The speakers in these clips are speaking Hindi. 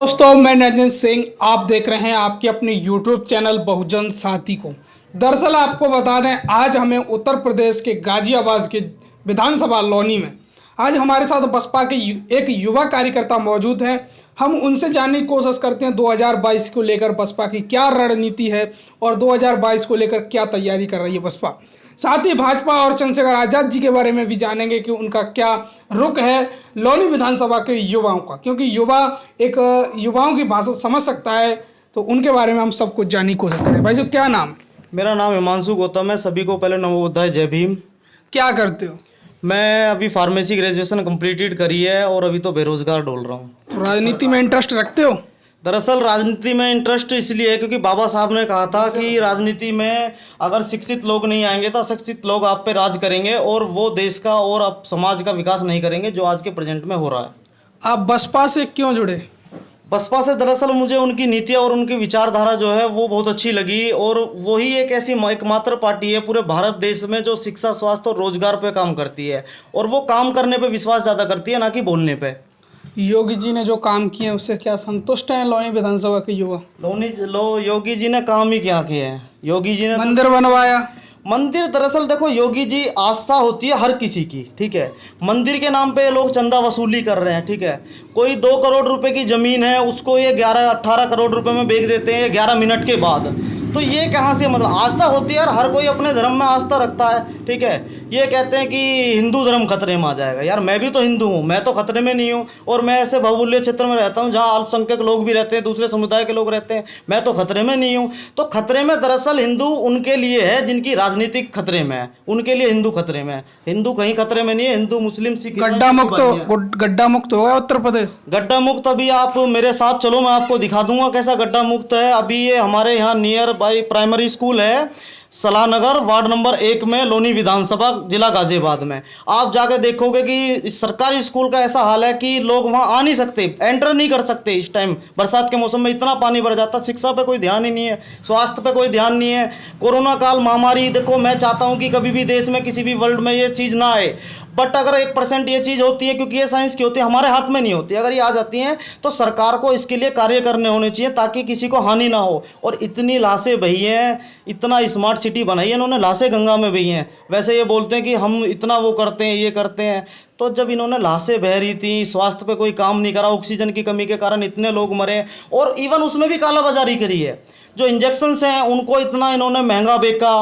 दोस्तों, मैं निरंजन सिंह। आप देख रहे हैं आपके अपने YouTube चैनल बहुजन साथी को। दरअसल आपको बता दें, आज हमें उत्तर प्रदेश के गाजियाबाद के विधानसभा लौनी में आज हमारे साथ बसपा के एक युवा कार्यकर्ता मौजूद हैं। हम उनसे जानने की कोशिश करते हैं 2022 को लेकर बसपा की क्या रणनीति है और 2022 को लेकर क्या तैयारी कर रही है बसपा। साथ ही भाजपा और चंद्रशेखर आज़ाद जी के बारे में भी जानेंगे कि उनका क्या रुख है लौनी विधानसभा के युवाओं का, क्योंकि युवा एक युवाओं की भाषा समझ सकता है। तो उनके बारे में हम सब कुछ जानने की कोशिश करें। भाई साहब, क्या नाम? मेरा नाम हिमांशु गौतम है। सभी को पहले नमोबुद्धाय, जय भीम। क्या करते हो? मैं अभी फार्मेसी ग्रेजुएशन कंप्लीटेड करी है और अभी तो बेरोजगार डोल रहा हूँ। तो राजनीति में इंटरेस्ट रखते हो? दरअसल राजनीति में इंटरेस्ट इसलिए है क्योंकि बाबा साहब ने कहा था कि राजनीति में अगर शिक्षित लोग नहीं आएंगे तो अशिक्षित लोग आप पे राज करेंगे और वो देश का और अब समाज का विकास नहीं करेंगे, जो आज के प्रेजेंट में हो रहा है। आप बसपा से क्यों जुड़े? बसपा से दरअसल मुझे उनकी नीतियाँ और उनकी विचारधारा जो है वो बहुत अच्छी लगी और वही एक ऐसी एकमात्र पार्टी है पूरे भारत देश में जो शिक्षा, स्वास्थ्य और रोजगार पे काम करती है और वो काम करने पे विश्वास ज़्यादा करती है, ना कि बोलने पे। योगी जी ने जो काम किए हैं उससे क्या संतुष्ट हैं लौनी विधानसभा के युवा? योगी जी ने काम ही क्या किए हैं। योगी जी ने मंदिर बनवाया। मंदिर, दरअसल देखो, योगी जी आस्था होती है हर किसी की, ठीक है। मंदिर के नाम पे लोग चंदा वसूली कर रहे हैं, ठीक है। कोई 2 करोड़ रुपए की ज़मीन है उसको ये 11-18 करोड़ रुपए में बेच देते हैं 11 मिनट के बाद। तो ये कहाँ से, मतलब आस्था होती है यार, हर कोई अपने धर्म में आस्था रखता है, ठीक है। ये कहते हैं कि हिंदू धर्म खतरे में आ जाएगा। यार मैं भी तो हिंदू हूँ, मैं तो खतरे में नहीं हूँ। और मैं ऐसे बहुल्य क्षेत्र में रहता हूँ जहाँ अल्पसंख्यक लोग भी रहते हैं, दूसरे समुदाय के लोग रहते हैं, मैं तो खतरे में नहीं हूँ। तो खतरे में दरअसल हिंदू उनके लिए है जिनकी राजनीतिक खतरे में है, उनके लिए हिंदू खतरे में है। हिंदू कहीं खतरे में नहीं है। हिंदू, मुस्लिम, सिख गड्ढा मुक्त हो गया उत्तर प्रदेश। गड्ढा मुक्त, अभी आप मेरे साथ चलो, मैं आपको दिखा दूंगा कैसा गड्ढा मुक्त है। अभी ये हमारे यहाँ नियर बाई प्राइमरी स्कूल है सलाहनगर, वार्ड नंबर 1 में, लोनी विधानसभा, जिला गाजियाबाद में। आप जाकर देखोगे कि इस सरकारी स्कूल का ऐसा हाल है कि लोग वहाँ आ नहीं सकते, एंटर नहीं कर सकते। इस टाइम बरसात के मौसम में इतना पानी भर जाता। शिक्षा पे कोई ध्यान ही नहीं है, स्वास्थ्य पे कोई ध्यान नहीं है। कोरोना काल, महामारी, देखो मैं चाहता हूँ कि कभी भी देश में, किसी भी वर्ल्ड में ये चीज़ ना आए, बट अगर 1% ये चीज़ होती है, क्योंकि ये साइंस की होती है, हमारे हाथ में नहीं होती, अगर ये आ जाती हैं तो सरकार को इसके लिए कार्य करने होने चाहिए ताकि किसी को हानि ना हो। और इतनी लाशें बही हैं, इतना स्मार्ट सिटी बनाई है इन्होंने, लाशें गंगा में बही हैं। वैसे ये बोलते हैं कि हम इतना वो करते हैं, ये करते हैं, तो जब इन्होंने लाशें बह रही थी, स्वास्थ्य पे कोई काम नहीं करा, ऑक्सीजन की कमी के कारण इतने लोग मरे, और इवन उसमें भी कालाबाजारी करी है। जो इंजेक्शंस हैं उनको इतना इन्होंने महंगा बेचा,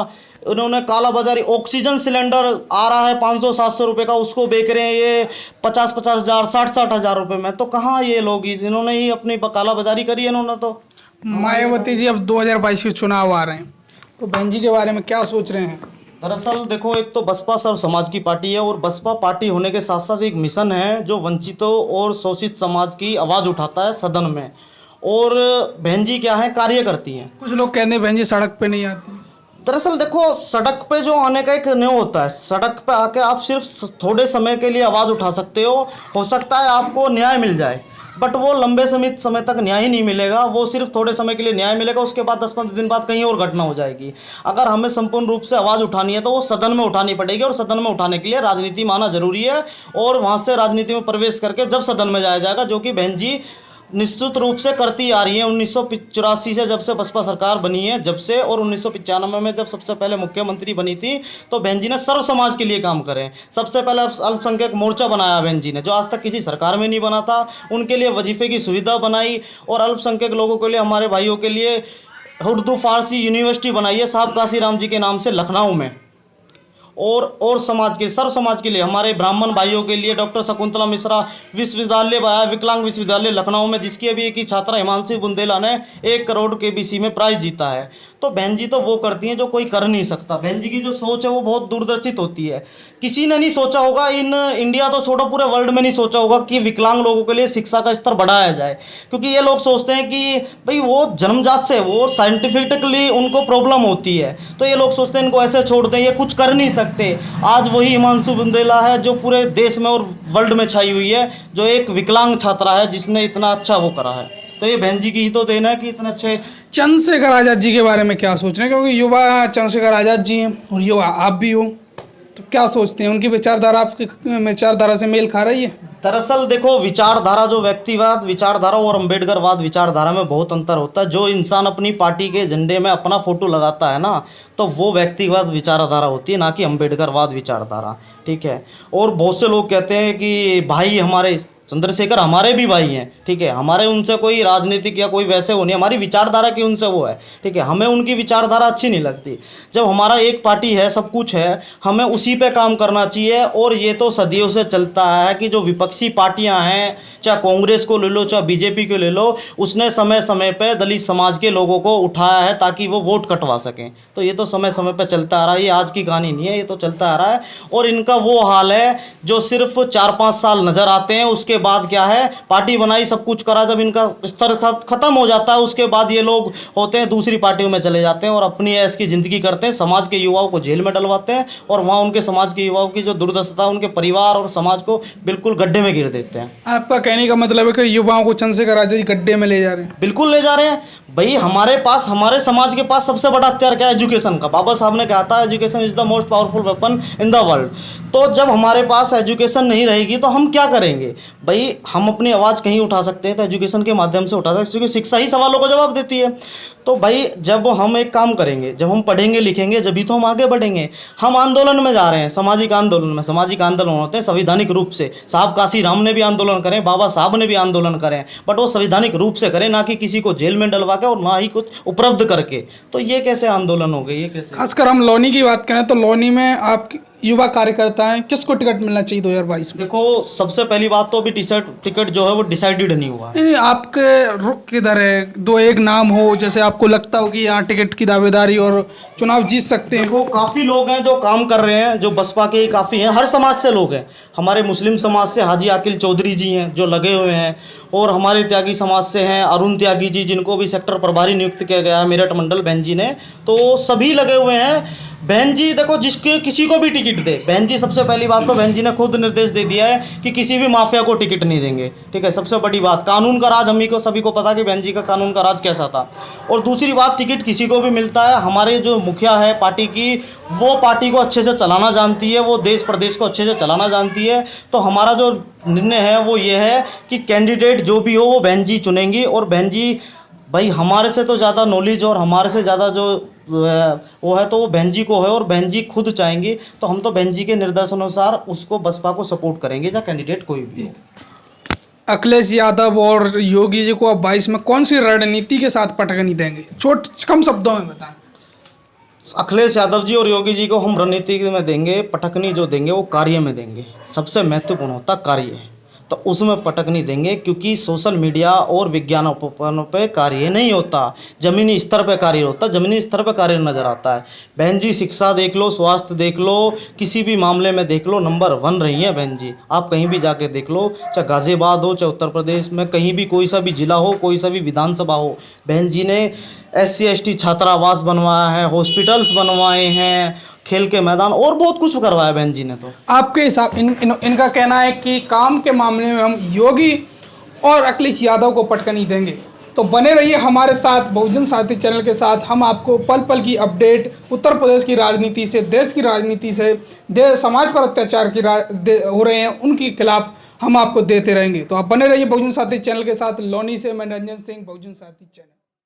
उन्होंने काला बाजारी। ऑक्सीजन सिलेंडर आ रहा है 500-700 रुपये का, उसको बेच रहे हैं ये 50-50 हज़ार, 60-60 हज़ार रुपये में। तो कहाँ ये लोग, इन्होंने ही अपनी काला बाजारी करी है इन्होंने। तो मायावती जी अब 2022 के चुनाव आ रहे हैं, तो बहन जी के बारे में क्या सोच रहे हैं? दरअसल देखो, एक तो बसपा सर्व समाज की पार्टी है और बसपा पार्टी होने के साथ साथ एक मिशन है जो वंचितों और शोषित समाज की आवाज़ उठाता है सदन में। और बहन जी क्या है, कार्य करती हैं। कुछ लोग कहते हैं बहन जी सड़क पे नहीं आती। दरअसल देखो, सड़क पे जो आने का एक न्यू होता है, सड़क पे आके आप सिर्फ थोड़े समय के लिए आवाज़ उठा सकते हो सकता है आपको न्याय मिल जाए, बट वो लंबे समय तक न्याय ही नहीं मिलेगा। वो सिर्फ थोड़े समय के लिए न्याय मिलेगा, उसके बाद 10-15 दिन बाद कहीं और घटना हो जाएगी। अगर हमें संपूर्ण रूप से आवाज़ उठानी है तो वो सदन में उठानी पड़ेगी, और सदन में उठाने के लिए राजनीति में आना जरूरी है। और वहाँ से राजनीति में प्रवेश करके जब सदन में जाया जाएगा, जो कि बहन जी निश्चित रूप से करती आ रही है 1984 से, जब से बसपा सरकार बनी है जब से, और 1995 में जब सबसे पहले मुख्यमंत्री बनी थी, तो बहन जी ने सर्व समाज के लिए काम करे। सबसे पहले अल्पसंख्यक मोर्चा बनाया बहन जी ने, जो आज तक किसी सरकार में नहीं बना था। उनके लिए वजीफे की सुविधा बनाई, और अल्पसंख्यक लोगों के लिए, हमारे भाइयों के लिए उर्दू फारसी यूनिवर्सिटी बनाई है साहब काशीराम जी के नाम से लखनऊ में। और समाज के, सर्व समाज के लिए, हमारे ब्राह्मण भाइयों के लिए डॉक्टर शकुंतला मिश्रा विश्वविद्यालय बनाया, विकलांग विश्वविद्यालय लखनऊ में, जिसकी अभी एक ही छात्रा हिमांशु बुंदेला ने 1 करोड़ KBC में प्राइज जीता है। तो बहन जी तो वो करती हैं जो कोई कर नहीं सकता। बहन जी की जो सोच है वो बहुत दूरदर्शित होती है। किसी ने नहीं सोचा होगा, इन इंडिया तो छोड़ो, पूरे वर्ल्ड में नहीं सोचा होगा कि विकलांग लोगों के लिए शिक्षा का स्तर बढ़ाया जाए, क्योंकि ये लोग सोचते हैं कि भाई वो जन्मजात से, वो साइंटिफिकली उनको प्रॉब्लम होती है, तो ये लोग सोचते हैं इनको ऐसे छोड़ दें, ये कुछ कर नहीं सकते। आज वही हिमांशु बुंदेला है जो पूरे देश में और वर्ल्ड में छाई हुई है, जो एक विकलांग छात्रा है जिसने इतना अच्छा वो करा है। तो ये बहन जी की ही तो देन है कि इतने अच्छे। चंद्रशेखर आज़ाद जी के बारे में क्या सोच रहे हैं, क्योंकि युवा चंद्रशेखर आज़ाद जी हैं और युवा आप भी हो, तो क्या सोचते हैं, उनकी विचारधारा आपकी विचारधारा से मेल खा रही है? दरअसल देखो, विचारधारा जो व्यक्तिवाद विचारधारा और अम्बेडकरवाद विचारधारा में बहुत अंतर होता है। जो इंसान अपनी पार्टी के झंडे में अपना फोटो लगाता है ना, तो वो व्यक्तिवाद विचारधारा होती है, ना कि अम्बेडकरवाद विचारधारा। ठीक है। और बहुत से लोग कहते हैं कि भाई हमारे चंद्रशेखर हमारे भी भाई हैं। ठीक है, हमारे उनसे कोई राजनीतिक या कोई वैसे वो नहीं, हमारी विचारधारा की उनसे वो है। ठीक है, हमें उनकी विचारधारा अच्छी नहीं लगती। जब हमारा एक पार्टी है, सब कुछ है, हमें उसी पे काम करना चाहिए। और ये तो सदियों से चलता है कि जो विपक्षी पार्टियां हैं, चाहे कांग्रेस को ले लो चाहे बीजेपी को ले लो, उसने समय समय पे दलित समाज के लोगों को उठाया है ताकि वो वोट कटवा सकें। तो ये तो समय समय पे चलता आ रहा है, ये आज की कहानी नहीं है, ये तो चलता आ रहा है। और इनका वो हाल है जो सिर्फ 4-5 साल नज़र आते हैं, उसके बाद क्या है, पार्टी बनाई, सब कुछ करा, जब इनका स्तर खत्म हो जाता है उसके बाद ये लोग होते हैं दूसरी पार्टियों में चले जाते हैं और अपनी ऐश की ज़िंदगी करते हैं, समाज के युवाओं को जेल में डलवाते हैं और वहाँ उनके समाज के युवाओं की जो दुर्दशा, उनके परिवार और समाज को बिल्कुल गड्ढे में गिर देते हैं। आपका कहने का मतलब है कि युवाओं को चंद्रशेखर आजाद जी गड्ढे में ले जा रहे हैं? बिल्कुल ले जा रहे हैं भाई। हमारे पास, हमारे समाज के पास सबसे बड़ा हथियार क्या है? एजुकेशन का। बाबा साहब ने कहा था education is the most powerful weapon in the world. तो जब हमारे पास एजुकेशन नहीं रहेगी तो हम क्या करेंगे भाई? हम अपनी आवाज़ कहीं उठा सकते हैं तो एजुकेशन के माध्यम से उठा सकते हैं, क्योंकि शिक्षा ही सवालों को जवाब देती है। तो भाई जब हम एक काम करेंगे, जब हम पढ़ेंगे लिखेंगे, जब तो हम आगे बढ़ेंगे। हम आंदोलन में जा रहे हैं, सामाजिक आंदोलन में। सामाजिक आंदोलन होते हैं संवैधानिक रूप से। साहब काशी राम ने भी आंदोलन करें, बाबा साहब ने भी आंदोलन करें, बट वो संवैधानिक रूप से करें, ना कि किसी को जेल में डलवा के और ना ही कुछ उपलब्ध करके। तो ये कैसे आंदोलन हो गए? ये कैसे? खासकर हम लौनी की बात करें तो लौनी में आप युवा कार्यकर्ता हैं, किसको टिकट मिलना चाहिए 2022 में? देखो, सबसे पहली बात तो अभी टिकट जो है वो डिसाइडेड नहीं हुआ। नहीं, आपके रुख किधर है? दो एक नाम हो जैसे आपको लगता हो कि यहाँ टिकट की दावेदारी और चुनाव जीत सकते हैं। देखो, काफ़ी लोग हैं जो काम कर रहे हैं, जो बसपा के ही काफ़ी हैं, हर समाज से लोग हैं। हमारे मुस्लिम समाज से हाजी आकिल चौधरी जी हैं जो लगे हुए हैं, और हमारे त्यागी समाज से हैं अरुण त्यागी जी, जिनको भी सेक्टर प्रभारी नियुक्त किया गया है मेरठ मंडल बहन जी ने। तो सभी लगे हुए हैं। बहन जी देखो, जिसके किसी को भी टिकट दे, बहन जी सबसे पहली बात तो बहन जी ने खुद निर्देश दे दिया है कि किसी भी माफिया को टिकट नहीं देंगे। ठीक है, सबसे बड़ी बात, कानून का राज हम ही को सभी को पता कि बहन जी का कानून का राज कैसा था। और दूसरी बात, टिकट किसी को भी मिलता है। हमारे जो मुखिया है पार्टी की, वो पार्टी को अच्छे से चलाना जानती है, वो देश प्रदेश को अच्छे से चलाना जानती है। तो हमारा जो निर्णय है वो ये है कि कैंडिडेट जो भी हो वो बहन जी चुनेंगी। और बहन जी भाई हमारे से तो ज़्यादा नॉलेज और हमारे से ज़्यादा जो वो है तो वो बहन जी को है, और बहन जी खुद चाहेंगी। तो हम तो बहन जी के निर्देशानुसार उसको बसपा को सपोर्ट करेंगे, या कैंडिडेट कोई भी हो। अखिलेश यादव और योगी जी को अब 22 में कौन सी रणनीति के साथ पटकनी देंगे? कम शब्दों में बताएं। अखिलेश यादव जी और योगी जी को हम रणनीति में देंगे, पटकनी जो देंगे वो कार्य में देंगे। सबसे महत्वपूर्ण होता कार्य, तो उसमें पटकनी देंगे, क्योंकि सोशल मीडिया और विज्ञान उपकरणों पे कार्य नहीं होता, ज़मीनी स्तर पे कार्य होता है, ज़मीनी स्तर पे कार्य नज़र आता है। बहन जी शिक्षा देख लो, स्वास्थ्य देख लो, किसी भी मामले में देख लो, नंबर 1 रही हैं बहन जी। आप कहीं भी जाके देख लो, चाहे गाज़ियाबाद हो, चाहे उत्तर प्रदेश में कहीं भी कोई सा भी जिला हो, कोई सा भी विधानसभा हो, बहन जी ने SC ST छात्रावास बनवाया है, हॉस्पिटल्स बनवाए हैं, खेल के मैदान और बहुत कुछ करवाया बहन जी ने। तो आपके हिसाब इनका कहना है कि काम के मामले में हम योगी और अखिलेश यादव को पटकनी देंगे। तो बने रहिए हमारे साथ बहुजन साथी चैनल के साथ। हम आपको पल पल की अपडेट उत्तर प्रदेश की राजनीति से, देश की राजनीति से, समाज पर अत्याचार हो रहे हैं उनके खिलाफ हम आपको देते रहेंगे। तो आप बने रहिए बहुजन साथी चैनल के साथ। लौनी से मैं रंजन सिंह, बहुजन साथी चैनल।